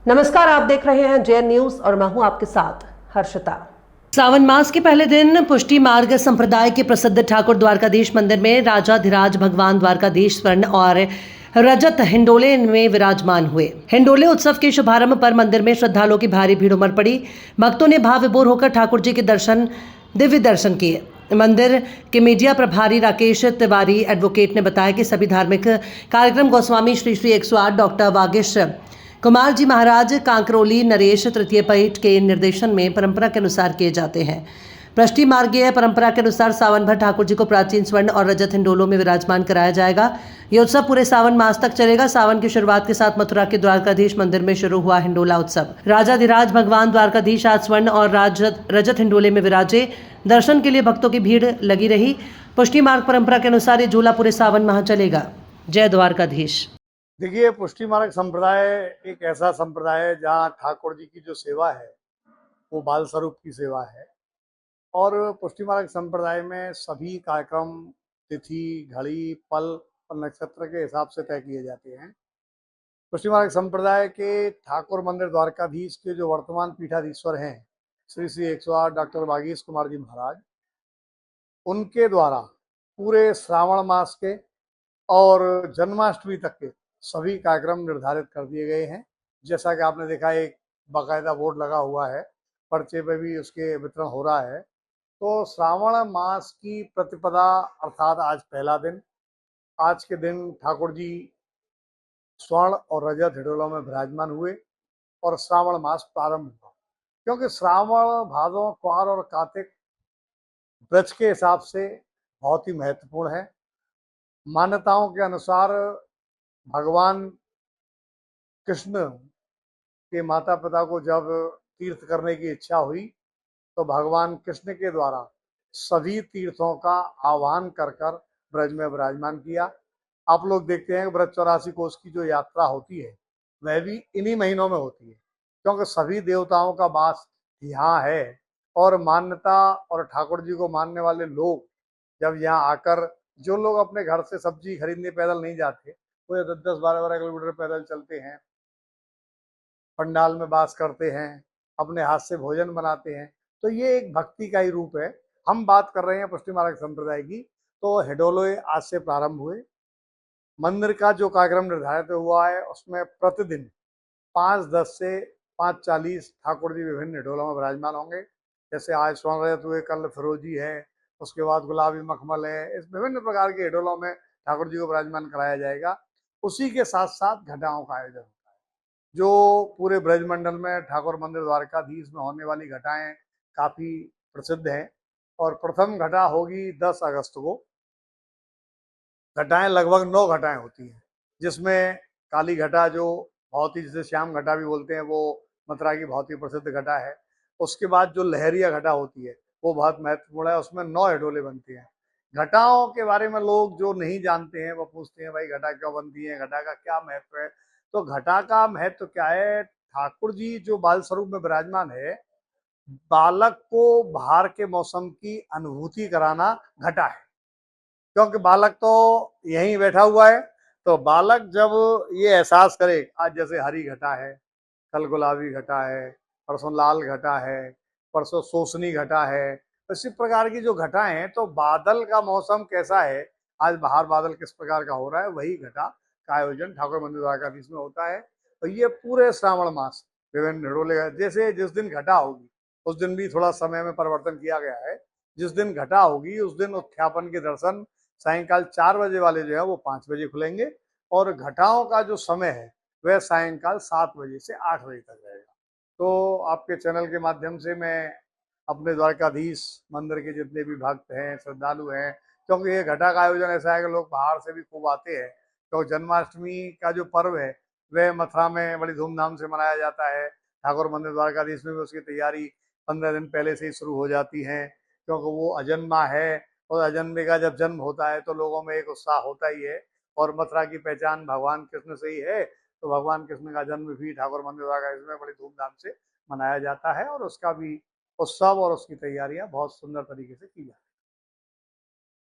नमस्कार, आप देख रहे हैं जेएन न्यूज और मैं हूं आपके साथ हर्षिता। सावन मास के पहले दिन पुष्टि मार्ग संप्रदाय के प्रसिद्ध ठाकुर द्वारकाधीश मंदिर में राजाधिराज भगवान द्वारकाधीश स्वर्ण और रजत हिंडोले में विराजमान हुए। हिंडोले उत्सव के शुभारंभ पर मंदिर में श्रद्धालुओं की भारी भीड़ उमड़ पड़ी। भक्तों ने भाव विभोर होकर ठाकुर जी के दिव्य दर्शन किए। मंदिर के मीडिया प्रभारी राकेश तिवारी एडवोकेट ने बताया कि सभी धार्मिक कार्यक्रम गोस्वामी श्री श्री 108 डॉक्टर वागीश कुमार जी महाराज कांकरोली नरेश तृतीय पीठ के निर्देशन में परंपरा के अनुसार किए जाते हैं। पृष्टि मार्गीय परंपरा के अनुसार सावन भर ठाकुर जी को प्राचीन स्वर्ण और रजत हिंडोलों में विराजमान कराया जाएगा। यह उत्सव पूरे सावन मास तक चलेगा। सावन की शुरुआत के साथ मथुरा के द्वारकाधीश मंदिर में शुरू हुआ हिंडोला उत्सव। राजाधिराज भगवान द्वारकाधीश आज स्वर्ण और रजत हिंडोले में विराजे। दर्शन के लिए भक्तों की भीड़ लगी रही। पुष्टि मार्ग परंपरा के अनुसार ये झूला पूरे सावन माह चलेगा। जय द्वारकाधीश। देखिए, पुष्टि मार्ग संप्रदाय एक ऐसा संप्रदाय है जहाँ ठाकुर जी की जो सेवा है वो बाल स्वरूप की सेवा है। और पुष्टि मार्ग संप्रदाय में सभी कार्यक्रम तिथि, घड़ी, पल और नक्षत्र के हिसाब से तय किए जाते हैं। पुष्टि मार्ग संप्रदाय के ठाकुर मंदिर द्वारकाधीश के जो वर्तमान पीठाधीश्वर हैं श्री श्री 108 डॉक्टर वागीश कुमार जी महाराज, उनके द्वारा पूरे श्रावण मास के और जन्माष्टमी तक के सभी कार्यक्रम निर्धारित कर दिए गए हैं। जैसा कि आपने देखा, एक बाकायदा बोर्ड लगा हुआ है, पर्चे पे भी उसके वितरण हो रहा है। तो श्रावण मास की प्रतिपदा अर्थात आज पहला दिन, आज के दिन ठाकुर जी स्वर्ण और रजत हिंडोलों में विराजमान हुए और श्रावण मास प्रारंभ हुआ। क्योंकि श्रावण, भादों, क्वार और कार्तिक ब्रज के हिसाब से बहुत ही महत्वपूर्ण है। मान्यताओं के अनुसार भगवान कृष्ण के माता पिता को जब तीर्थ करने की इच्छा हुई तो भगवान कृष्ण के द्वारा सभी तीर्थों का आह्वान कर कर ब्रज में विराजमान किया। आप लोग देखते हैं कि ब्रज 84 कोस की जो यात्रा होती है वह भी इन्हीं महीनों में होती है, क्योंकि सभी देवताओं का वास यहाँ है। और मान्यता और ठाकुर जी को मानने वाले लोग जब यहाँ आकर, जो लोग अपने घर से सब्जी खरीदने पैदल नहीं जाते, वो 10-10, 12-12 किलोमीटर पैदल चलते हैं, पंडाल में वास करते हैं, अपने हाथ से भोजन बनाते हैं। तो ये एक भक्ति का ही रूप है। हम बात कर रहे हैं पुष्टि मार्ग संप्रदाय की। तो हिंडोले आज से प्रारंभ हुए। मंदिर का जो कार्यक्रम निर्धारित हुआ है उसमें प्रतिदिन 5:10 से 5:40 ठाकुर जी विभिन्न हिंडोलों में विराजमान होंगे। जैसे आज स्वर्ण रजत हुए, कल फिरोजी है, उसके बाद गुलाबी मखमल है। इस विभिन्न प्रकार के हिंडोलों में ठाकुर जी को विराजमान कराया जाएगा। उसी के साथ साथ घटाओं का आयोजन होता है। जो पूरे ब्रजमंडल में ठाकुर मंदिर द्वारकाधीश में होने वाली घटाएं काफी प्रसिद्ध हैं। और प्रथम घटा होगी 10 अगस्त को। घटाएं लगभग 9 घटाएं होती हैं, जिसमें काली घटा, जो बहुत ही, जिसे श्याम घटा भी बोलते हैं, वो मथुरा की बहुत ही प्रसिद्ध घटा है। उसके बाद जो लहरिया घटा होती है वो बहुत महत्वपूर्ण है। उसमें 9 हिडोले बनते हैं। घटाओं के बारे में लोग जो नहीं जानते हैं वो पूछते हैं, भाई घटा क्यों बनती है, घटा का क्या महत्व है। तो घटा का महत्व क्या है? ठाकुर जी जो बाल स्वरूप में विराजमान है, बालक को बाहर के मौसम की अनुभूति कराना घटा है। क्योंकि बालक तो यहीं बैठा हुआ है, तो बालक जब ये एहसास करे, आज जैसे हरी घटा है, कल गुलाबी घटा है, परसों लाल घटा है, परसों सोसनी घटा है, इसी प्रकार की जो घटा है, तो बादल का मौसम कैसा है, आज बाहर बादल किस प्रकार का हो रहा है, वही घटा का आयोजन ठाकुर मंदिर द्वारकाधीश में होता है। तो ये पूरे श्रावण मास विभिन्न हिडोले, जैसे जिस दिन घटा होगी उस दिन भी थोड़ा समय में परिवर्तन किया गया है। जिस दिन घटा होगी उस दिन उत्थापन के दर्शन सायंकाल 4 बजे वाले जो है वो 5 बजे खुलेंगे, और घटाओं का जो समय है वह सायंकाल 7 बजे से 8 बजे तक रहेगा। तो आपके चैनल के माध्यम से मैं अपने द्वारकाधीश मंदिर के जितने भी भक्त हैं, श्रद्धालु हैं, क्योंकि ये घटा का आयोजन ऐसा है कि लोग बाहर से भी खूब आते हैं। तो जन्माष्टमी का जो पर्व है वह मथुरा में बड़ी धूमधाम से मनाया जाता है। ठाकुर मंदिर द्वारकाधीश में भी उसकी तैयारी 15 दिन पहले से ही शुरू हो जाती है, क्योंकि वो अजन्मा है। और अजन्मे का जब जन्म होता है तो लोगों में एक उत्साह होता ही है। और मथुरा की पहचान भगवान कृष्ण से ही है, तो भगवान कृष्ण का जन्म भी ठाकुर मंदिर द्वारकाधीश में बड़ी धूमधाम से मनाया जाता है। और उसका भी उत्सव और उसकी तैयारियां बहुत सुंदर तरीके से की जाती है।